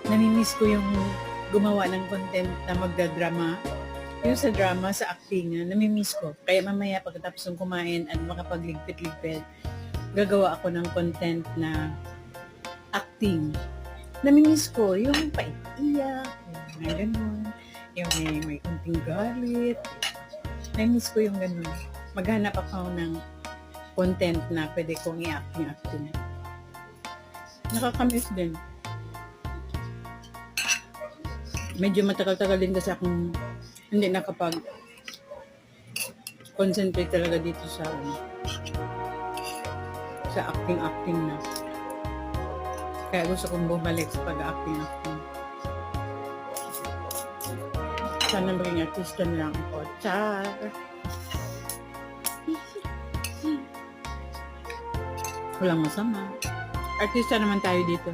Namimiss ko yung gumawa ng content na magdadrama. Yung sa drama, sa acting, namimiss ko. Kaya mamaya pagkatapos ng kumain at makapagligpit-ligpit, gagawa ako ng content na acting. Namimiss ko yung paiiyak, yung mga ganun, yung may kunting galit. Namimiss ko yung ganun. Maghanap ako ng content na pwede kong i-acting. Nakakamiss din. Medyo matagal-tagal din kasi akong hindi nakapag-concentrate talaga dito sa acting na. Kaya gusto kong bumalik sa pag-acting. Sana maging artista na lang ako. Char! Walang masama. Artista naman tayo dito.